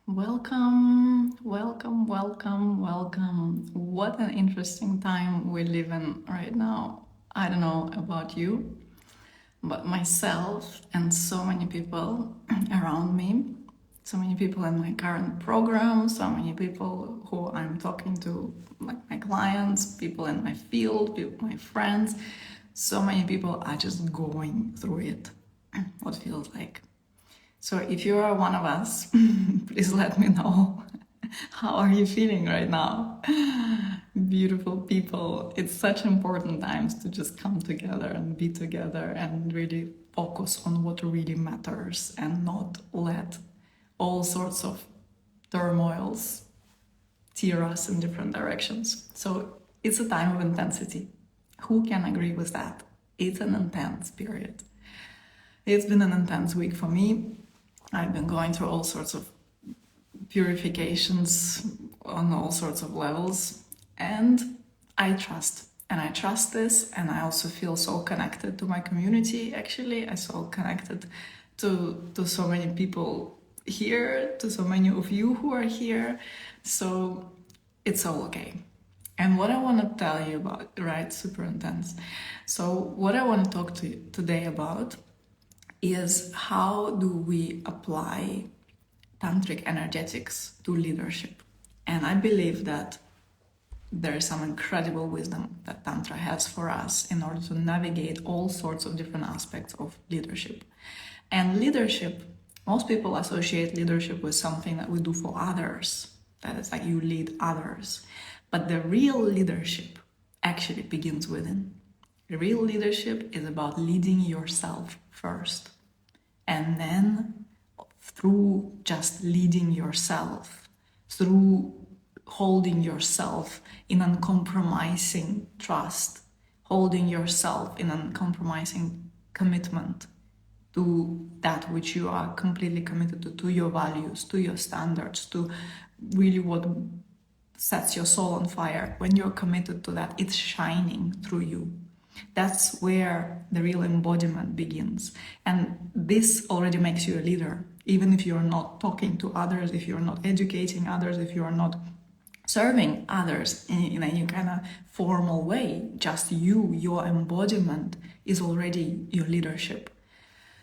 Welcome, welcome, welcome, welcome. What an interesting time we live in right now. I don't know about you, but myself and so many people around me, so many people in my current program, so many people who I'm talking to, like my clients, people in my field, people, my friends, so many people are just going through it, what feels like. So if you are one of us, please let me know. How are you feeling right now? Beautiful people. It's such important times to just come together and be together and really focus on what really matters and not let all sorts of turmoils tear us in different directions. So it's a time of intensity. Who can agree with that? It's an intense period. It's been an intense week for me. I've been going through all sorts of purifications on all sorts of levels, and I trust. And I trust this, and I also feel so connected to my community. Actually, I so connected to so many people here, to so many of you who are here. So it's all okay. And what I want to tell you about, right? Super intense. So what I want to talk to you today about is how do we apply Tantric Energetics to leadership. And I believe that there is some incredible wisdom that Tantra has for us in order to navigate all sorts of different aspects of leadership. And leadership, most people associate leadership with something that we do for others. That is like you lead others. But the real leadership actually begins within. Real leadership is about leading yourself first. And then through just leading yourself, through holding yourself in uncompromising trust, holding yourself in uncompromising commitment to that which you are completely committed to your values, to your standards, to really what sets your soul on fire. When you're committed to that, it's shining through you. That's where the real embodiment begins. And this already makes you a leader, even if you're not talking to others, if you're not educating others, if you're not serving others in any kind of formal way. Just you, your embodiment is already your leadership.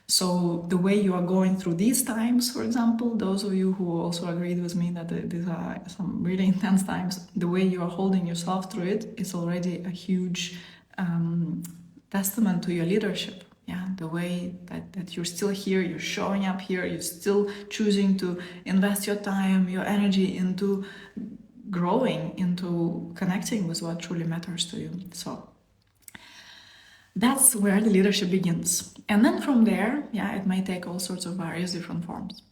So the way you are going through these times, for example, those of you who also agreed with me that these are some really intense times, the way you are holding yourself through it is already a huge testament to your leadership. Yeah, the way that you're still here, you're showing up here, you're still choosing to invest your time, your energy into growing, into connecting with what truly matters to you. So that's where the leadership begins. And then from there, yeah, it may take all sorts of various different forms.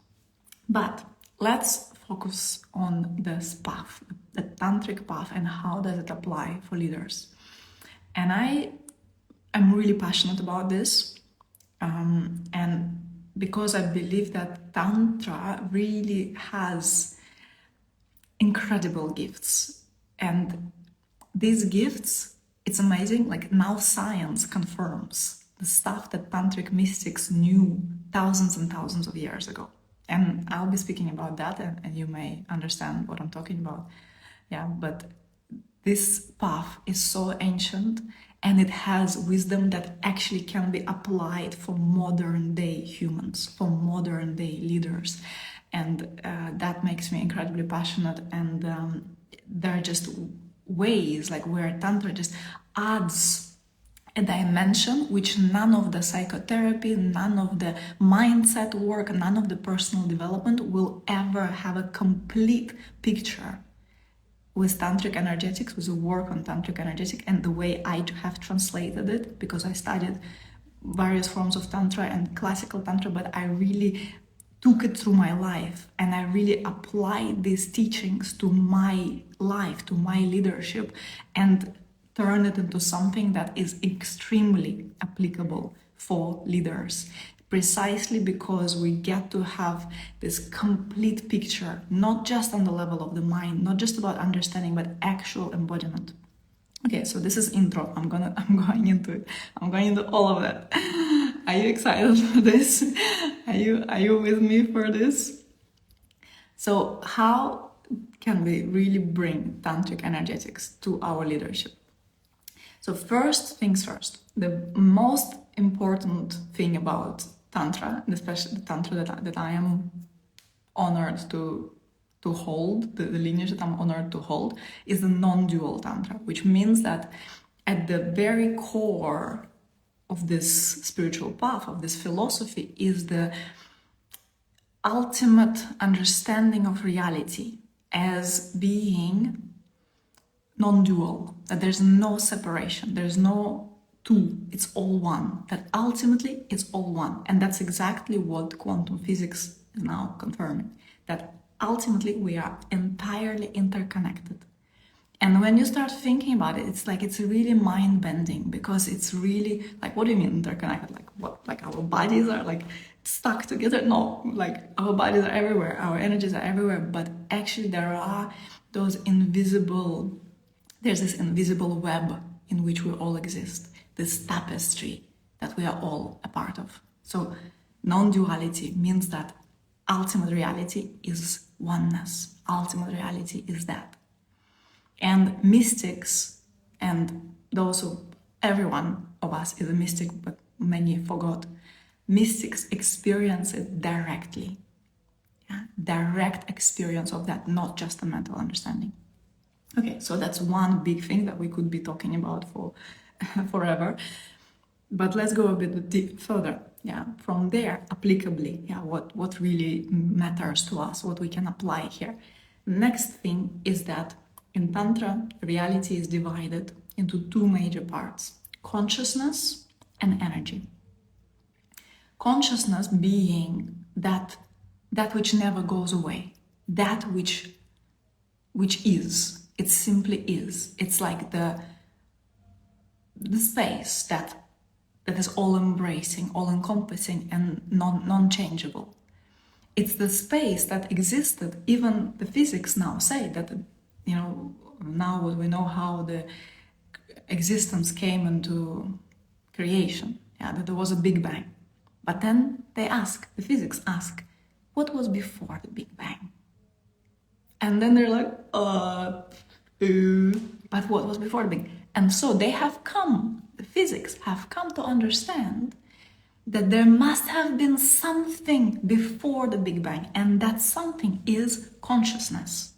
But let's focus on this path, the tantric path, and how does it apply for leaders. And I'm really passionate about this, and because I believe that Tantra really has incredible gifts, and these gifts, it's amazing, like now science confirms the stuff that Tantric mystics knew thousands and thousands of years ago. And I'll be speaking about that, and you may understand what I'm talking about. Yeah, but this path is so ancient, and it has wisdom that actually can be applied for modern day humans, for modern day leaders. And that makes me incredibly passionate. And there are just ways like where Tantra just adds a dimension which none of the psychotherapy, none of the mindset work, none of the personal development will ever have a complete picture. With Tantric Energetics, with the work on Tantric Energetics and the way I have translated it, because I studied various forms of Tantra and classical Tantra, but I really took it through my life and I really applied these teachings to my life, to my leadership, and turn it into something that is extremely applicable for leaders. Precisely because we get to have this complete picture, not just on the level of the mind, not just about understanding, but actual embodiment. Okay, so this is intro. I'm going into it. I'm going into all of that. Are you excited for this? Are you with me for this? So how can we really bring Tantric Energetics to our leadership? So first things first, the most important thing about Tantra, and especially the Tantra that I am honored to hold, the lineage that I'm honored to hold, is the non-dual Tantra, which means that at the very core of this spiritual path, of this philosophy, is the ultimate understanding of reality as being non-dual, that there's no separation, there's no two, it's all one, that ultimately it's all one. And that's exactly what quantum physics is now confirming, that ultimately we are entirely interconnected. And when you start thinking about it, it's like, it's really mind-bending, because it's really like, what do you mean interconnected? Like what? Like our bodies are like stuck together? No, like our bodies are everywhere, our energies are everywhere, but actually there are those invisible, there's this invisible web in which we all exist, this tapestry that we are all a part of. So non-duality means that ultimate reality is oneness. Ultimate reality is that. And mystics, and those who, every one of us is a mystic, but many forgot, mystics experience it directly. Yeah? Direct experience of that, not just a mental understanding. Okay, so that's one big thing that we could be talking about for forever. But let's go a bit further. Yeah, from there, applicably, yeah, what really matters to us, what we can apply here. Next thing is that in Tantra, reality is divided into two major parts: consciousness and energy. Consciousness being that which never goes away, that which is. It simply is. It's like the space that is all-embracing, all-encompassing, and non-changeable. It's the space that existed. Even the physics now say that, you know, now we know how the existence came into creation, yeah, that there was a Big Bang. But then the physics ask, what was before the Big Bang? And then they're like, but what was before the Big Bang? And so the physics have come to understand that there must have been something before the Big Bang, and that something is consciousness.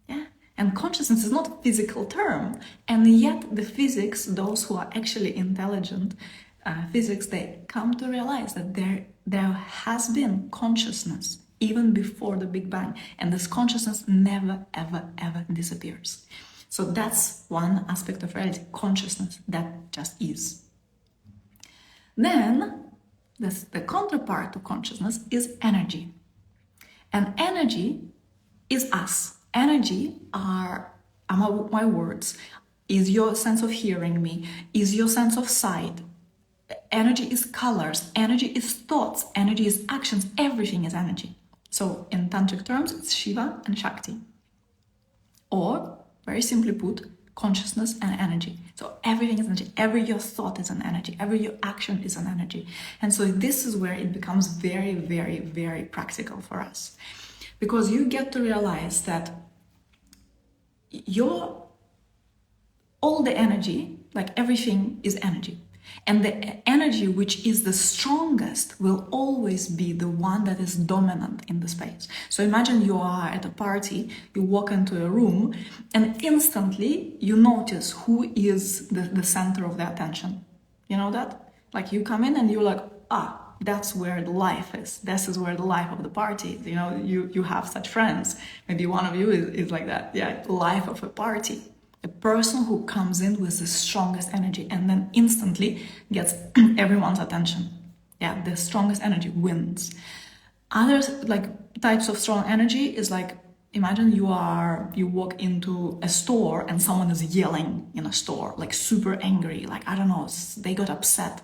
Yeah? And consciousness is not a physical term, and yet the physics, those who are actually intelligent physics, they come to realize that there has been consciousness even before the Big Bang, and this consciousness never, ever, ever disappears. So that's one aspect of reality, consciousness, that just is. Then, the counterpart to consciousness is energy. And energy is us. Energy are my words, is your sense of hearing me, is your sense of sight. Energy is colors, energy is thoughts, energy is actions, everything is energy. So in tantric terms, it's Shiva and Shakti. Or, very simply put, consciousness and energy. So everything is energy. Every your thought is an energy. Every your action is an energy. And so this is where it becomes very, very, very practical for us. Because you get to realize that all the energy, like everything is energy. And the energy which is the strongest will always be the one that is dominant in the space. So imagine you are at a party, you walk into a room, and instantly you notice who is the center of the attention. You know that? Like you come in and you're like, that's where the life is. This is where the life of the party is. You know, you have such friends. Maybe one of you is like that. Yeah, life of a party. A person who comes in with the strongest energy and then instantly gets everyone's attention. Yeah, the strongest energy wins. Others, like types of strong energy, is like, imagine you walk into a store and someone is yelling in a store, like super angry, like, I don't know, they got upset.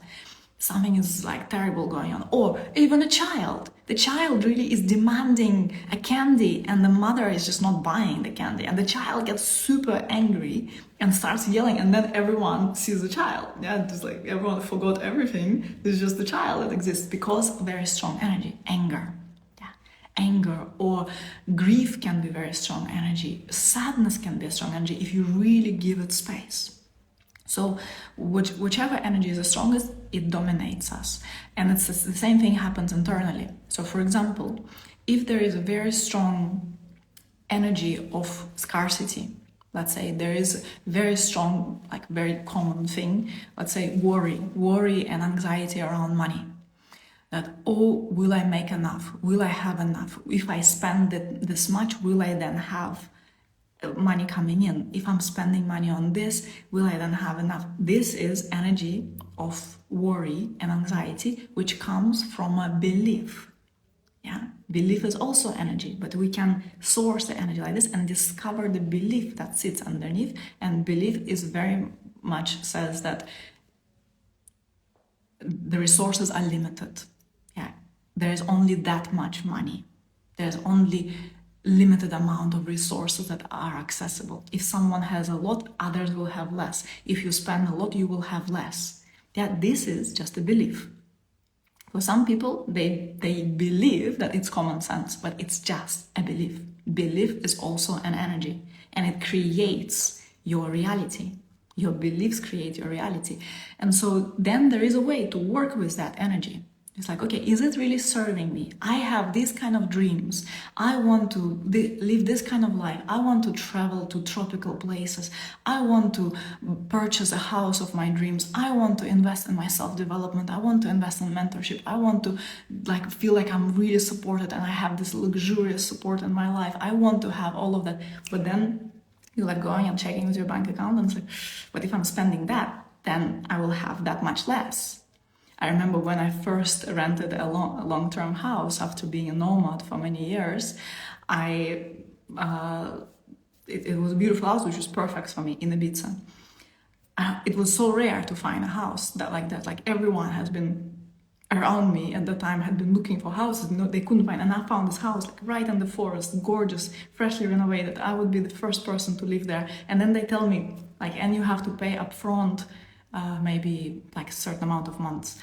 Something is like terrible going on. Or even a child. The child really is demanding a candy and the mother is just not buying the candy. And the child gets super angry and starts yelling, and then everyone sees the child. Yeah, just like everyone forgot everything. There's just the child that exists because of very strong energy, anger. Yeah. anger or grief can be very strong energy. Sadness can be a strong energy if you really give it space. So whichever energy is the strongest, it dominates us. And it's the same thing happens internally. So for example, if there is a very strong energy of scarcity, let's say there is very strong, like very common thing, let's say worry and anxiety around money. That, oh, will I make enough? Will I have enough? If I spend this much, will I then have money coming in? If I'm spending money on this, will I then have enough? This is energy of worry and anxiety, which comes from a belief. Yeah, belief is also energy, but we can source the energy like this and discover the belief that sits underneath. And belief is very much says that the resources are limited. Yeah, there is only that much money. There's only limited amount of resources that are accessible. If someone has a lot, others will have less. If you spend a lot, you will have less. Yeah, this is just a belief. For some people, they believe that it's common sense, but it's just a belief. Belief is also an energy, and it creates your reality. Your beliefs create your reality. And so then there is a way to work with that energy. It's like, okay, is it really serving me? I have these kind of dreams. I want to live this kind of life. I want to travel to tropical places. I want to purchase a house of my dreams. I want to invest in my self-development. I want to invest in mentorship. I want to feel like I'm really supported and I have this luxurious support in my life. I want to have all of that. But then you're going and checking with your bank account and it's like, but if I'm spending that, then I will have that much less. I remember when I first rented a long-term house after being a nomad for many years, it was a beautiful house, which was perfect for me in Ibiza. It was so rare to find a house that. Like everyone has been around me at the time had been looking for houses. No, they couldn't find, and I found this house right in the forest, gorgeous, freshly renovated. I would be the first person to live there. And then they tell me, and you have to pay upfront. Maybe a certain amount of months.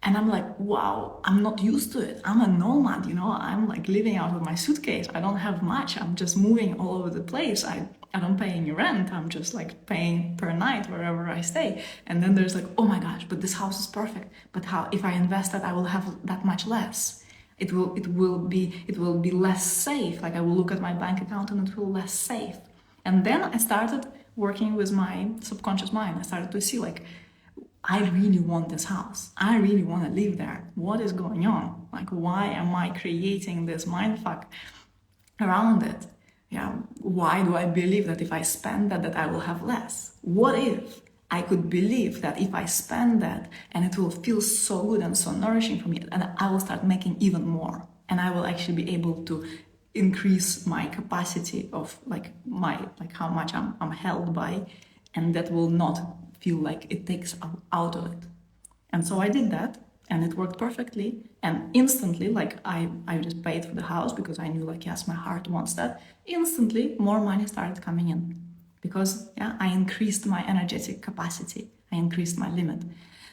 And I'm like, wow, I'm not used to it. I'm a nomad, I'm living out of my suitcase. I don't have much. I'm just moving all over the place. I don't pay any rent. I'm just paying per night wherever I stay. And then there's oh my gosh, but this house is perfect. But how, if I invest that, I will have that much less. It will be less safe. I will look at my bank account and it will be less safe. And then I started working with my subconscious mind. I started to see I really want this house. I really want to live there. What is going on? Why am I creating this mindfuck around it? Yeah, why do I believe that if I spend that I will have less? What if I could believe that if I spend that and it will feel so good and so nourishing for me, and I will start making even more, and I will actually be able to increase my capacity of how much I'm held by, and that will not feel like it takes out of it. And so I did that, and it worked perfectly. And instantly, I just paid for the house because I knew yes, my heart wants that. Instantly, more money started coming in because I increased my energetic capacity. I increased my limit.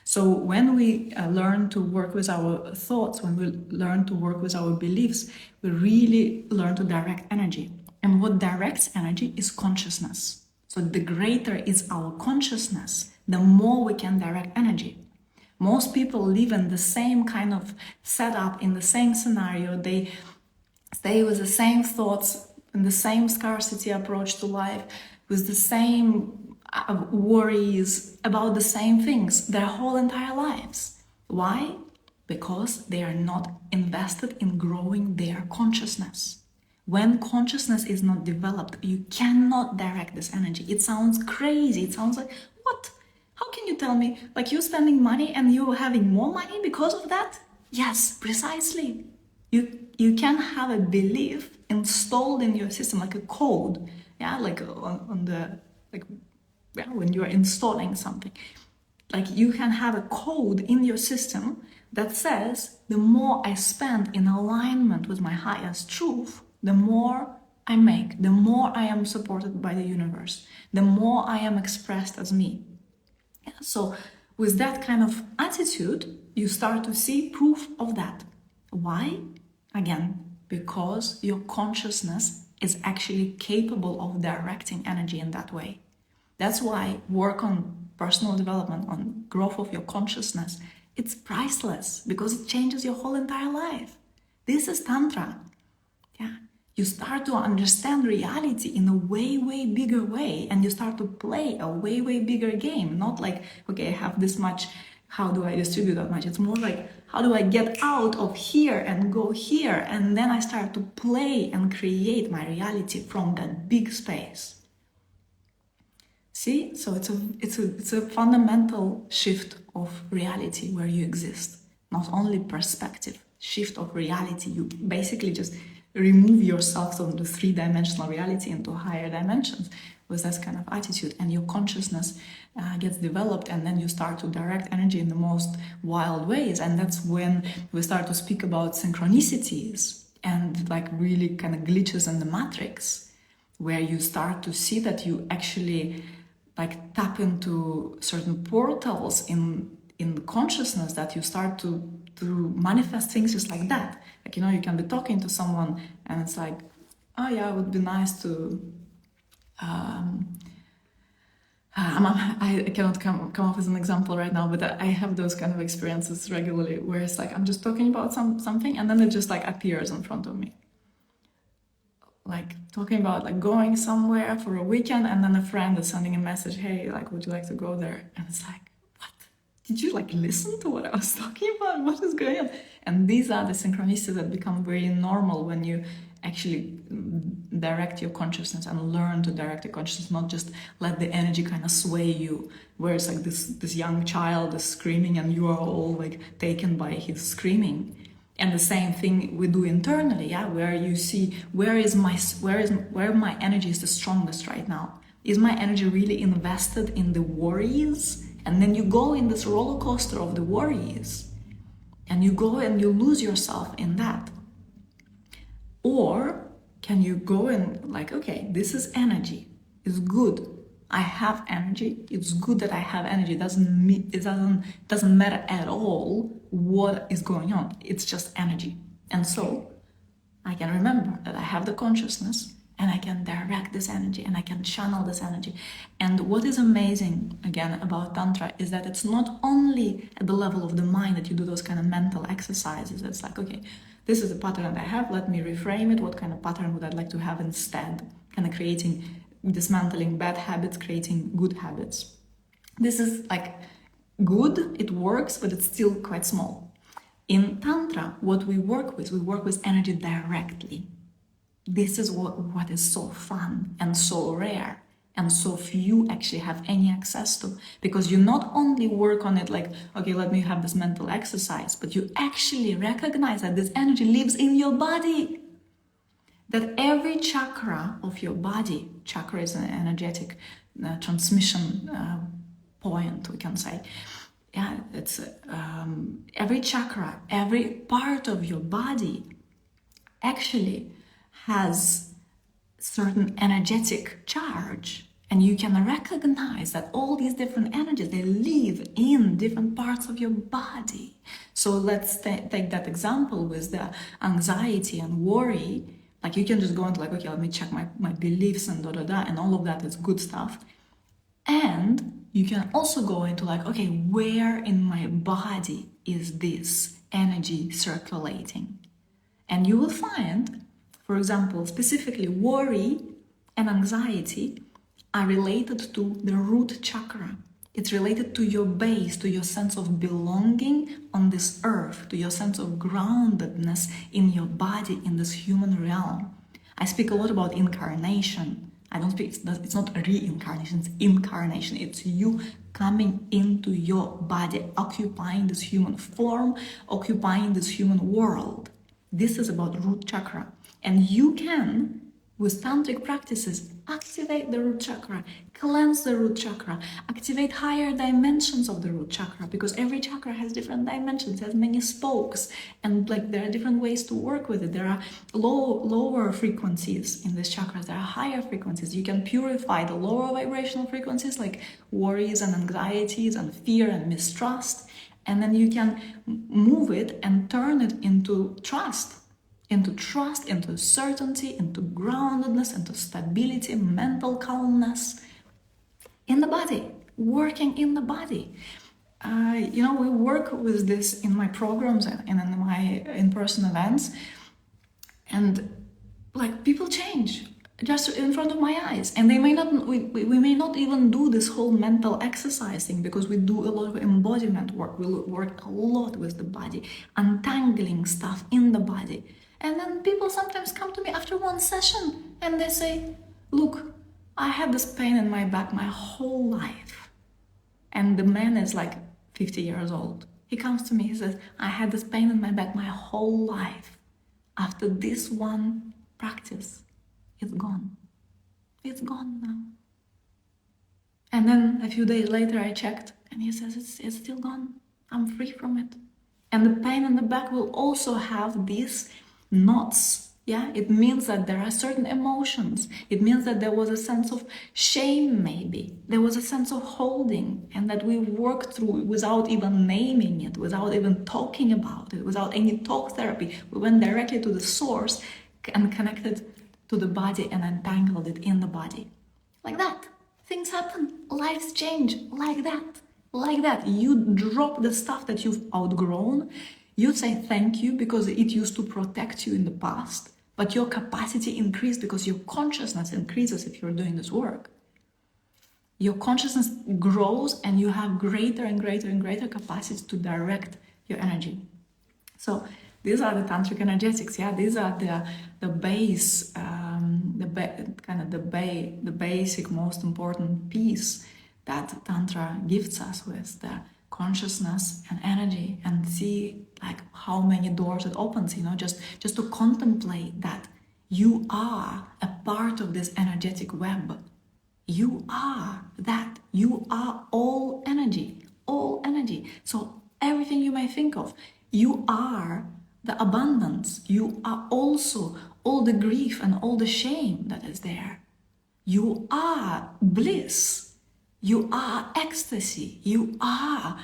So when we learn to work with our thoughts, when we learn to work with our beliefs, we really learn to direct energy. And what directs energy is consciousness. So the greater is our consciousness, the more we can direct energy. Most people live in the same kind of setup, in the same scenario. They stay with the same thoughts, and the same scarcity approach to life, with the same worries about the same things their whole entire lives. Why? Because they are not invested in growing their consciousness. When consciousness is not developed, you cannot direct this energy. It sounds crazy. It sounds like, what? How can you tell me, you're spending money and you're having more money because of that? Yes, precisely. You can have a belief installed in your system, like a code. Yeah, when you are installing something. You can have a code in your system that says, the more I spend in alignment with my highest truth, the more I make, the more I am supported by the universe, the more I am expressed as me. Yeah, so with that kind of attitude, you start to see proof of that. Why? Again, because your consciousness is actually capable of directing energy in that way. That's why work on personal development, on growth of your consciousness, it's priceless because it changes your whole entire life. This is Tantra. Yeah. You start to understand reality in a way, way bigger way, and you start to play a way, way bigger game. Not like, okay, I have this much, how do I distribute that much? It's more like, how do I get out of here and go here? And then I start to play and create my reality from that big space. See, so it's a fundamental shift of reality where you exist. Not only perspective, shift of reality. You basically just remove yourself from the three-dimensional reality into higher dimensions with that kind of attitude, and your consciousness gets developed, and then you start to direct energy in the most wild ways. And that's when we start to speak about synchronicities and like really kind of glitches in the matrix, where you start to see that you actually like tap into certain portals in the consciousness, that you start to manifest things just like that. Like, you know, you can be talking to someone and it's like, oh yeah, it would be nice to I cannot come up with an example right now, but I have those kind of experiences regularly where it's like I'm just talking about something and then it just like appears in front of me. Like talking about like going somewhere for a weekend, and then a friend is sending a message, hey, like, would you like to go there? And it's like, what? Did you like listen to what I was talking about? What is going on? And these are the synchronicities that become very normal when you actually direct your consciousness and learn to direct your consciousness, not just let the energy kind of sway you, where it's like this young child is screaming and you are all like taken by his screaming. And the same thing we do internally, yeah, where you see where my energy is the strongest right now. Is my energy really invested in the worries? And then you go in this roller coaster of the worries, and you go and you lose yourself in that. Or can you go and like, okay, this is energy. It's good. I have energy. It's good that I have energy. It doesn't matter at all what is going on. It's just energy. And so I can remember that I have the consciousness and I can direct this energy and I can channel this energy. And what is amazing again about Tantra is that it's not only at the level of the mind that you do those kind of mental exercises. It's like, okay, this is the pattern I have. Let me reframe it. What kind of pattern would I like to have instead? Kind of dismantling bad habits, creating good habits. This is like good, it works, but it's still quite small. In Tantra, what we work with energy directly. This is what is so fun and so rare and so few actually have any access to, because you not only work on it like, okay, let me have this mental exercise, but you actually recognize that this energy lives in your body. That every chakra of your body, chakra is an energetic transmission point, we can say. Yeah, it's every chakra, every part of your body actually has certain energetic charge. And you can recognize that all these different energies, they live in different parts of your body. So let's take that example with the anxiety and worry. Like you can just go into like, okay, let me check my beliefs and and all of that is good stuff. And you can also go into like, okay, where in my body is this energy circulating? And you will find, for example, specifically worry and anxiety are related to the root chakra. It's related to your base, to your sense of belonging on this earth, to your sense of groundedness in your body, in this human realm. I speak a lot about incarnation. It's not a reincarnation, it's incarnation. It's you coming into your body, occupying this human form, occupying this human world. This is about root chakra. And you can, with tantric practices, activate the root chakra, cleanse the root chakra, activate higher dimensions of the root chakra, because every chakra has different dimensions, has many spokes, and like there are different ways to work with it. There are lower frequencies in these chakras, there are higher frequencies. You can purify the lower vibrational frequencies like worries and anxieties and fear and mistrust, and then you can move it and turn it into trust, into trust, into certainty, into groundedness, into stability, mental calmness in the body, working in the body. We work with this in my programs and in my in-person events, and like people change just in front of my eyes, and they may not. We may not even do this whole mental exercise thing because we do a lot of embodiment work. We work a lot with the body, untangling stuff in the body, and then people sometimes come to me after one session and they say, "Look, I had this pain in my back my whole life," and the man is like 50 years old. He comes to me, he says, "I had this pain in my back my whole life. After this one practice, it's gone. It's gone now." And then a few days later I checked and he says, it's still gone. I'm free from it. And the pain in the back will also have these knots. Yeah, it means that there are certain emotions. It means that there was a sense of shame, maybe. There was a sense of holding, and that we worked through without even naming it, without even talking about it, without any talk therapy. We went directly to the source and connected to the body and untangled it in the body. Like that. Things happen. Lives change. Like that. Like that. You drop the stuff that you've outgrown. You say thank you because it used to protect you in the past, but your capacity increased because your consciousness increases if you're doing this work. Your consciousness grows and you have greater and greater and greater capacity to direct your energy. So these are the Tantric Energetics, yeah. These are the base, the basic, most important piece that Tantra gifts us with, the consciousness and energy, and see like how many doors it opens, just to contemplate that you are a part of this energetic web. You are that. You are all energy, all energy. So everything you may think of, you are the abundance. You are also all the grief and all the shame that is there. You are bliss. You are ecstasy. You are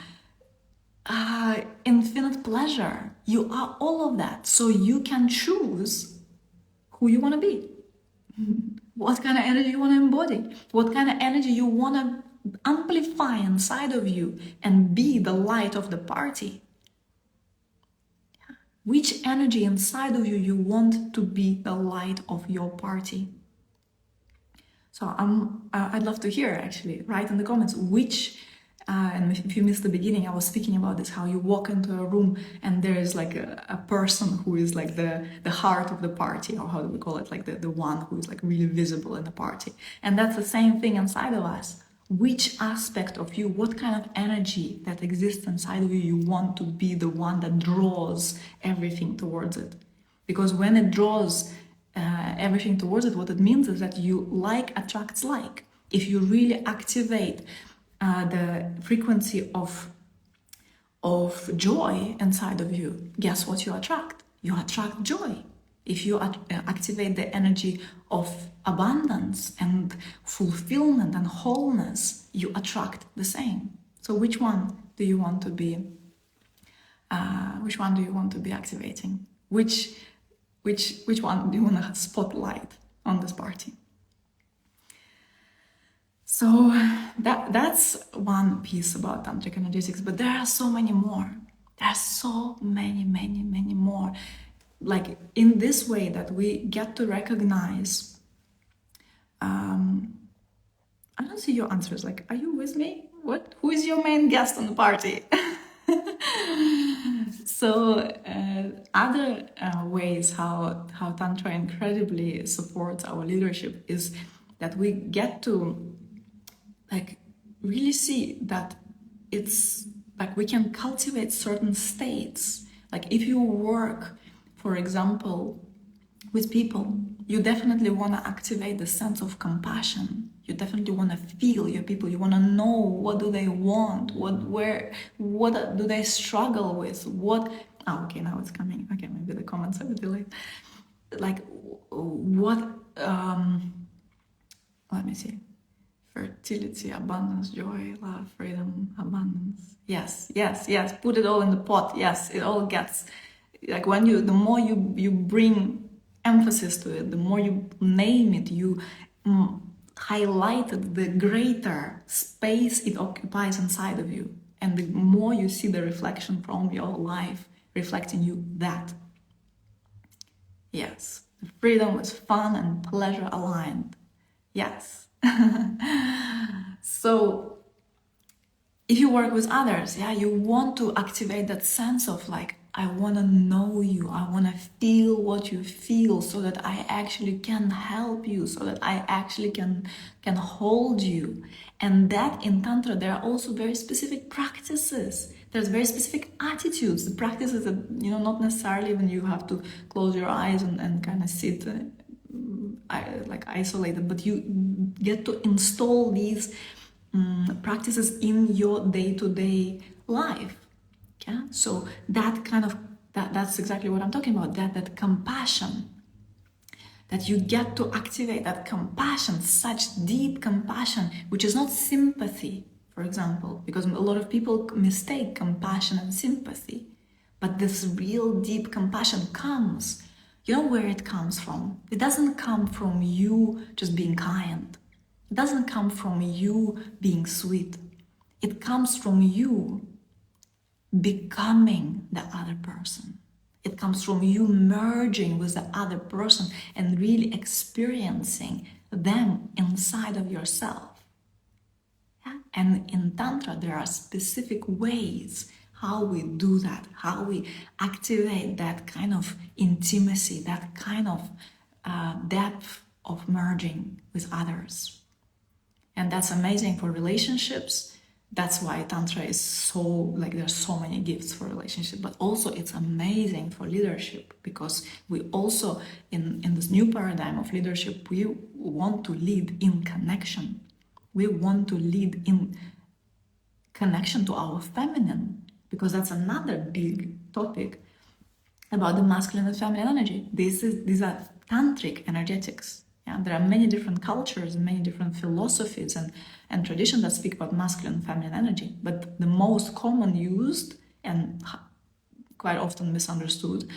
infinite pleasure. You are all of that. So you can choose who you want to be. What kind of energy you want to embody. What kind of energy you want to amplify inside of you and be the light of the party. Which energy inside of you want to be the light of your party. So I'd love to hear, actually, write in the comments and if you missed the beginning, I was speaking about this, how you walk into a room and there is like a person who is like the heart of the party, or how do we call it, like the one who is like really visible in the party. And that's the same thing inside of us. Which aspect of you, what kind of energy that exists inside of you want to be the one that draws everything towards it. Because when it draws everything towards it, what it means is that you like attracts like. If you really activate the frequency of joy inside of you, guess what you attract? You attract joy. If you activate the energy of abundance and fulfillment and wholeness, you attract the same. So which one do you want to be? Which one do you want to be activating? Which one do you want to spotlight on this party? So that's one piece about Tantric Energetics, but there are so many more. There are so many more. Like in this way that we get to recognize, I don't see your answers. Like, are you with me? What? Who is your main guest on the party? So other ways how Tantra incredibly supports our leadership is that we get to like really see that it's like we can cultivate certain states. Like if you work, for example, with people, you definitely want to activate the sense of compassion. You definitely want to feel your people. You want to know what do they want, what do they struggle with, okay, now it's coming. Okay, maybe the comments are delayed. Like what, let me see. Fertility, abundance, joy, love, freedom, abundance. Yes. Put it all in the pot. Yes, it all gets like the more you bring emphasis to it, the more you name it, you highlighted the greater space it occupies inside of you, and the more you see the reflection from your life reflecting you that. Yes, freedom is fun and pleasure aligned. Yes. So if you work with others, yeah, you want to activate that sense of like, I want to know you, I want to feel what you feel, so that I actually can help you, so that I actually can hold you. And that in Tantra, there are also very specific practices. There's very specific attitudes. The practices that, you know, not necessarily when you have to close your eyes and kind of sit like isolated, but you get to install these practices in your day-to-day life. Yeah, so that kind of that's exactly what I'm talking about. That compassion, that you get to activate that compassion, such deep compassion, which is not sympathy, for example, because a lot of people mistake compassion and sympathy. But this real deep compassion comes, you know where it comes from? It doesn't come from you just being kind. It doesn't come from you being sweet. It comes from you becoming the other person. It comes from you merging with the other person and really experiencing them inside of yourself. Yeah? And in Tantra, there are specific ways how we do that, how we activate that kind of intimacy, that kind of depth of merging with others. And that's amazing for relationships. That's why Tantra is so, like, there's so many gifts for relationship, but also it's amazing for leadership, because we also, in this new paradigm of leadership, we want to lead in connection. We want to lead in connection to our feminine, because that's another big topic about the masculine and feminine energy. These are Tantric Energetics. Yeah, there are many different cultures and many different philosophies and traditions that speak about masculine and feminine energy. But the most common used and quite often misunderstood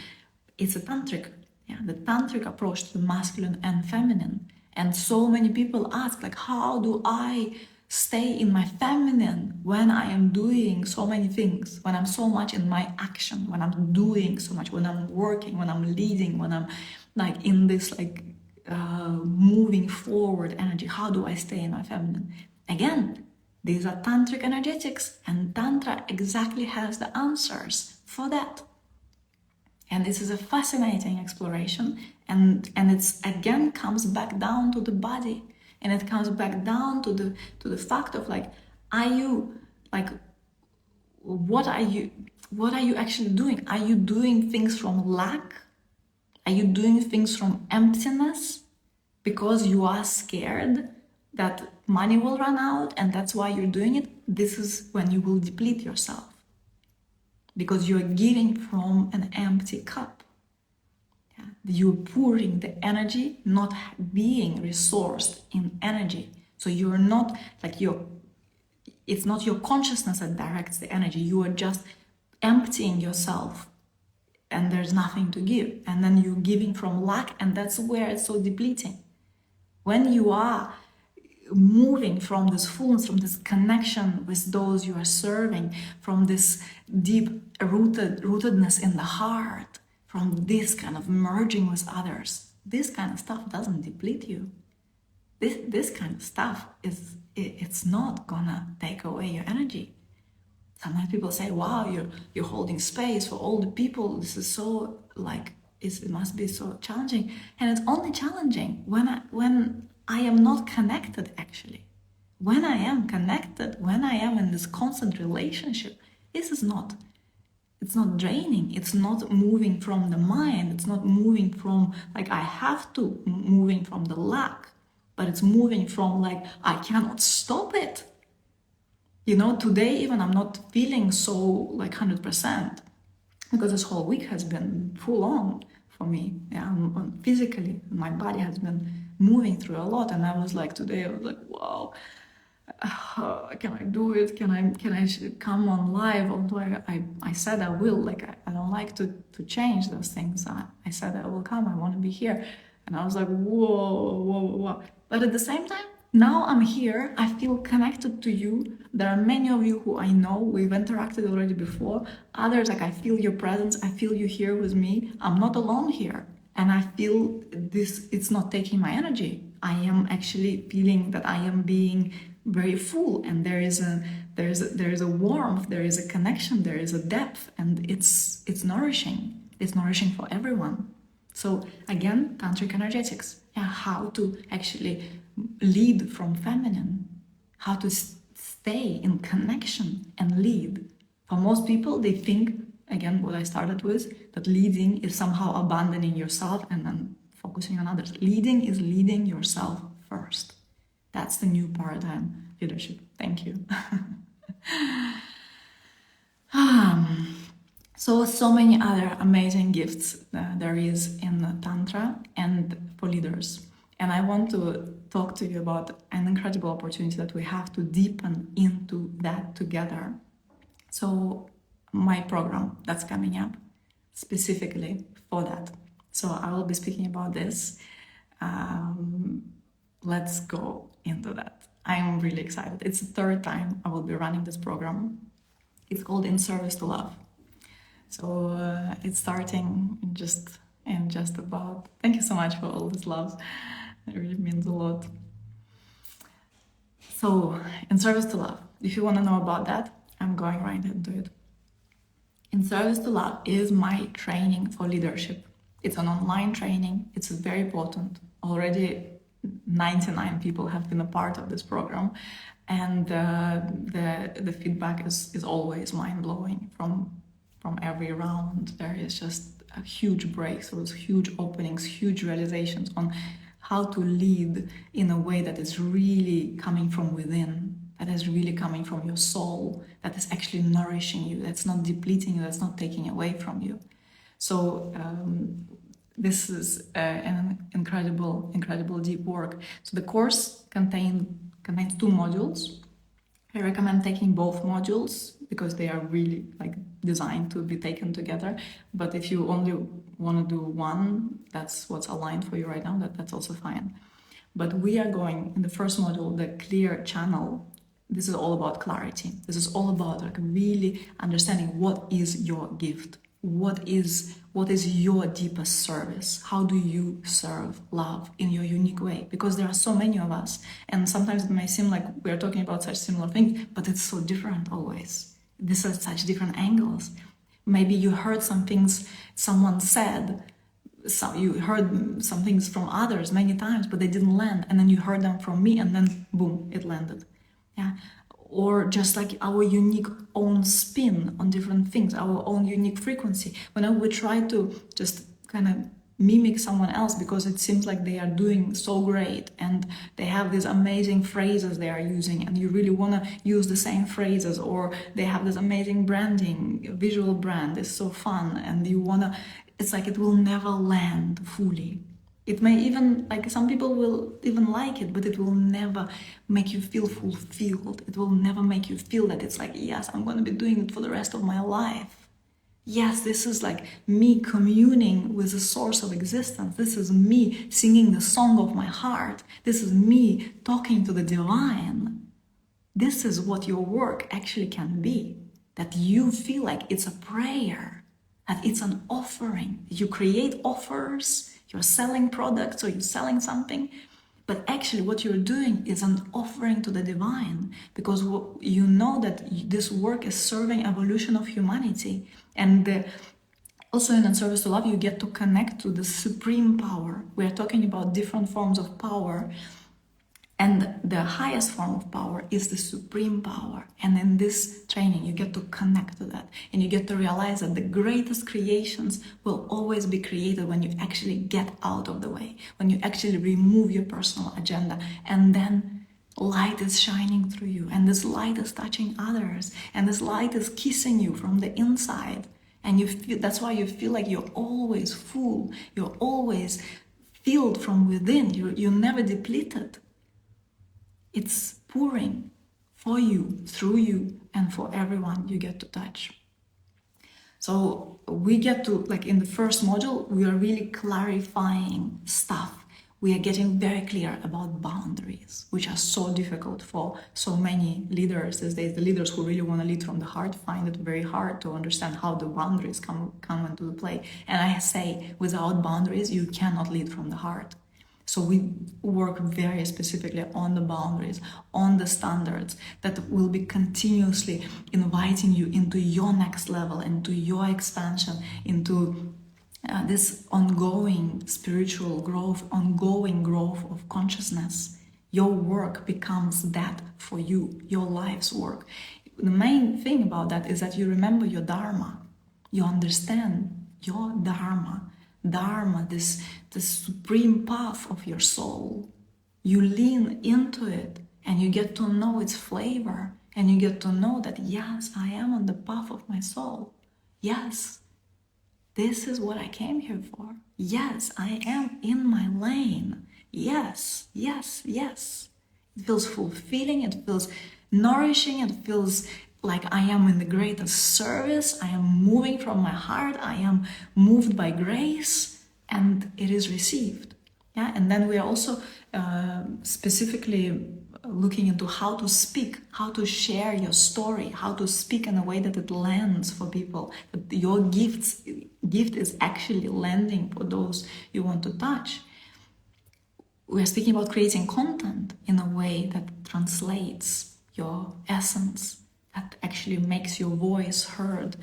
is the Tantric. Yeah, the Tantric approach to the masculine and feminine. And so many people ask, like, how do I stay in my feminine when I am doing so many things, when I'm so much in my action, when I'm doing so much, when I'm working, when I'm leading, when I'm like in this like moving forward energy? How do I stay in my feminine? Again, these are Tantric Energetics, and Tantra exactly has the answers for that. And this is a fascinating exploration, and it's again comes back down to the body, and it comes back down to the fact of like, are you like, what are you actually doing? Are you doing things from lack? Are you doing things from emptiness because you are scared that money will run out and that's why you're doing it? This is when you will deplete yourself, because you're giving from an empty cup. Yeah? You're pouring the energy, not being resourced in energy. So you're not like it's not your consciousness that directs the energy. You are just emptying yourself, and there's nothing to give. And then you're giving from lack, and that's where it's so depleting. When you are moving from this fullness, from this connection with those you are serving, from this deep rootedness in the heart, from this kind of merging with others, this kind of stuff doesn't deplete you. This kind of stuff it's not gonna take away your energy. Sometimes people say, wow, you're holding space for all the people. This is so like, it must be so challenging. And it's only challenging when I am not connected, actually. When I am connected, when I am in this constant relationship, it's not draining. It's not moving from the mind. It's not moving from like, I have to, moving from the lack, but it's moving from like, I cannot stop it. You know, today even I'm not feeling so like 100%, because this whole week has been full on for me. Yeah, physically, my body has been moving through a lot, and I was like, today I was like, wow, can I do it? Can I come on live? Although I said I will. Like I don't like to change those things. I said I will come. I want to be here, and I was like, whoa, whoa, whoa. But at the same time, now I'm here. I feel connected to you. There are many of you who I know. We've interacted already before. Others, like I feel your presence. I feel you here with me. I'm not alone here, and I feel this. It's not taking my energy. I am actually feeling that I am being very full, and there is a warmth, there is a connection, there is a depth, and it's nourishing. It's nourishing for everyone. So again, Tantric Energetics, yeah, how to actually lead from feminine, how to stay in connection and lead. For most people, they think, again, what I started with, that leading is somehow abandoning yourself and then focusing on others. Leading is leading yourself first. That's the new paradigm leadership. Thank you. So many other amazing gifts there is in Tantra and for leaders. And I want to talk to you about an incredible opportunity that we have to deepen into that together. So my program that's coming up specifically for that. So I will be speaking about this. Let's go into that. I'm really excited. It's the third time I will be running this program. It's called In Service to Love. So it's starting in just about. Thank you so much for all this love. It really means a lot. So, In Service to Love. If you want to know about that, I'm going right into it. In Service to Love is my training for leadership. It's an online training. It's very important. Already 99 people have been a part of this program, and the feedback is always mind-blowing from every round. There is just a huge breakthroughs, huge openings, huge realizations on how to lead in a way that is really coming from within, that is really coming from your soul, that is actually nourishing you, that's not depleting you, that's not taking away from you. So this is an incredible deep work. So the course contains 2 modules. I recommend taking both modules because they are really like designed to be taken together. But if you only want to do one, that's what's aligned for you right now, that's also fine. But we are going in the first module, the clear channel. This is all about clarity. This is all about like really understanding what is your gift. What is your deepest service? How do you serve love in your unique way? Because there are so many of us, and sometimes it may seem like we are talking about such similar things, but it's so different always. These are such different angles. Maybe you heard some things someone said, so you heard some things from others many times, but they didn't land, and then you heard them from me, and then boom, it landed. Yeah. Or just like our unique own spin on different things, our own unique frequency. Whenever we try to just kind of mimic someone else because it seems like they are doing so great and they have these amazing phrases they are using, and you really want to use the same phrases, or they have this amazing branding, visual brand is so fun, and you want to, it's like it will never land fully. It may even, like some people will even like it, but it will never make you feel fulfilled. It will never make you feel that it's like, yes, I'm going to be doing it for the rest of my life. Yes, this is like me communing with the source of existence. This is me singing the song of my heart. This is me talking to the divine. This is what your work actually can be. That you feel like it's a prayer, that it's an offering. You create offers. You're selling products or you're selling something, but actually what you're doing is an offering to the divine, because you know that this work is serving evolution of humanity. And also in Service to Love, you get to connect to the supreme power. We are talking about different forms of power, and the highest form of power is the supreme power. And in this training, you get to connect to that. And you get to realize that the greatest creations will always be created when you actually get out of the way, when you actually remove your personal agenda. And then light is shining through you. And this light is touching others. And this light is kissing you from the inside. And you feel, that's why you feel like you're always full. You're always filled from within. You're never depleted. It's pouring. for you, through you, and for everyone you get to touch. So we get to, like in the first module, we are really clarifying stuff. We are getting very clear about boundaries, which are so difficult for so many leaders these days. The leaders who really want to lead from the heart find it very hard to understand how the boundaries come into the play. And I say, without boundaries, you cannot lead from the heart. So we work very specifically on the boundaries, on the standards that will be continuously inviting you into your next level, into your expansion, into this ongoing spiritual growth, ongoing growth of consciousness. Your work becomes that for you, your life's work. The main thing about that is that you remember your Dharma. You understand your Dharma. Dharma, this supreme path of your soul. You lean into it and you get to know its flavor, and you get to know that, yes, I am on the path of my soul. Yes, this is what I came here for. Yes, I am in my lane. Yes, yes, yes. It feels fulfilling, it feels nourishing, it feels like I am in the greatest service. I am moving from my heart. I am moved by grace, and it is received. Yeah, and then we are also specificically looking into how to speak, how to share your story, how to speak in a way that it lands for people. That your gift is actually landing for those you want to touch. We are speaking about creating content in a way that translates your essence, that actually makes your voice heard.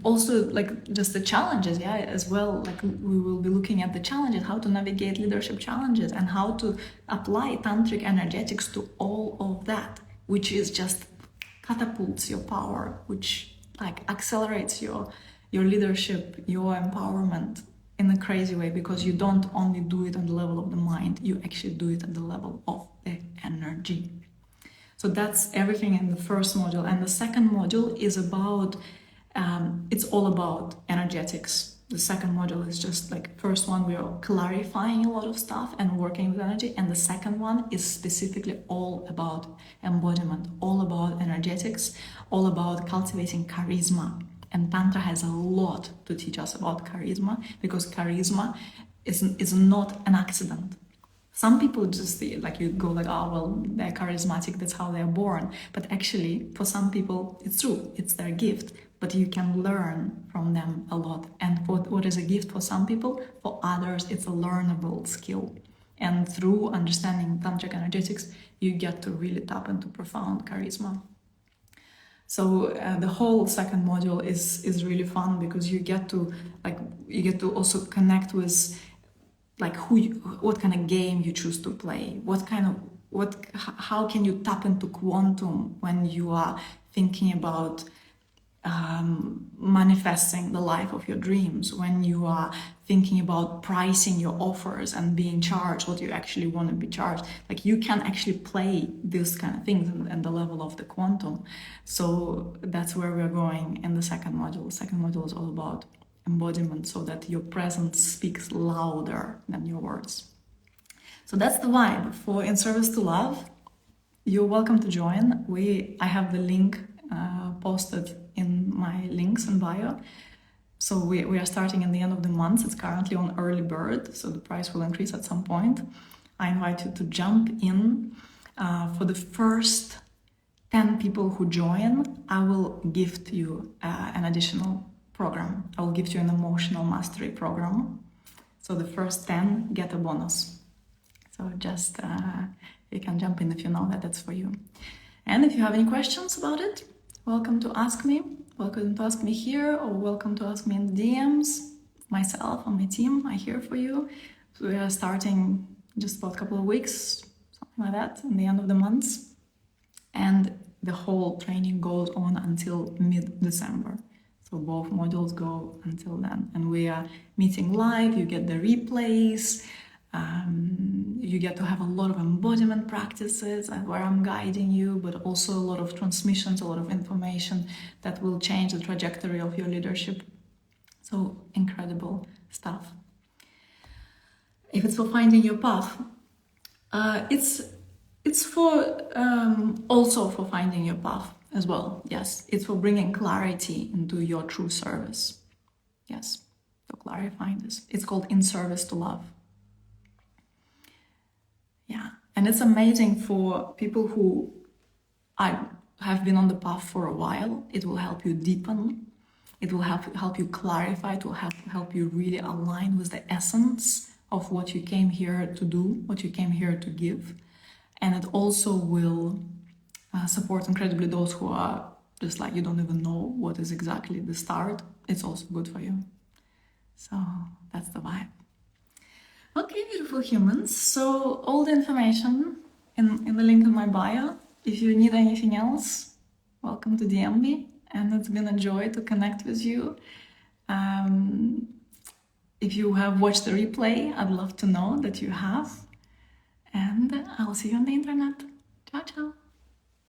Also, like, just the challenges, yeah, as well. Like, we will be looking at the challenges, how to navigate leadership challenges, and how to apply Tantric Energetics to all of that, which is just catapults your power, which like accelerates your leadership, your empowerment in a crazy way, because you don't only do it on the level of the mind, you actually do it at the level of the energy. So that's everything in the first module. And the second module is about, it's all about energetics. The second module is just like, first one, we are clarifying a lot of stuff and working with energy. And the second one is specifically all about embodiment, all about energetics, all about cultivating charisma. And Tantra has a lot to teach us about charisma, because charisma is not an accident. Some people just like, you go like, oh, well, they're charismatic, that's how they're born. But actually, for some people, it's true, it's their gift. But you can learn from them a lot. And what is a gift for some people, for others, it's a learnable skill. And through understanding Tantric Energetics, you get to really tap into profound charisma. So the whole second module is really fun, because you get to also connect with like what kind of game you choose to play, how can you tap into quantum when you are thinking about manifesting the life of your dreams, when you are thinking about pricing your offers and being charged what you actually want to be charged. Like, you can actually play these kind of things and the level of the quantum. So that's where we're going in the second module. The second module is all about embodiment, so that your presence speaks louder than your words. So that's the vibe for In Service to Love. You're welcome to join. I have the link posted in my links in bio. So we are starting in the end of the month. It's currently on early bird, so the price will increase at some point. I invite you to jump in. For the first 10 people who join, I will gift you an additional program. I will give you an emotional mastery program. So the first 10 get a bonus. So just you can jump in if you know that that's for you. And if you have any questions about it, welcome to ask me. Welcome to ask me here, or welcome to ask me in the DMs. Myself and my team are here for you. So we are starting just about a couple of weeks, something like that, in the end of the month. And the whole training goes on until mid-December. So both modules go until then. And we are meeting live, you get the replays, you get to have a lot of embodiment practices where I'm guiding you, but also a lot of transmissions, a lot of information that will change the trajectory of your leadership. So incredible stuff. If it's for finding your path, it's It's for also for finding your path as well. Yes, it's for bringing clarity into your true service. Yes, to clarifying this. It's called In Service to Love. Yeah, and it's amazing for people who have been on the path for a while. It will help you deepen. It will help you clarify. It will help you really align with the essence of what you came here to do, what you came here to give. And it also will support incredibly those who are just like, you don't even know what is exactly the start. It's also good for you. So that's the vibe. Okay, beautiful humans. So all the information in the link in my bio. If you need anything else, welcome to DM me. And it's been a joy to connect with you. If you have watched the replay, I'd love to know that you have. And I'll see you on the internet. Ciao, ciao.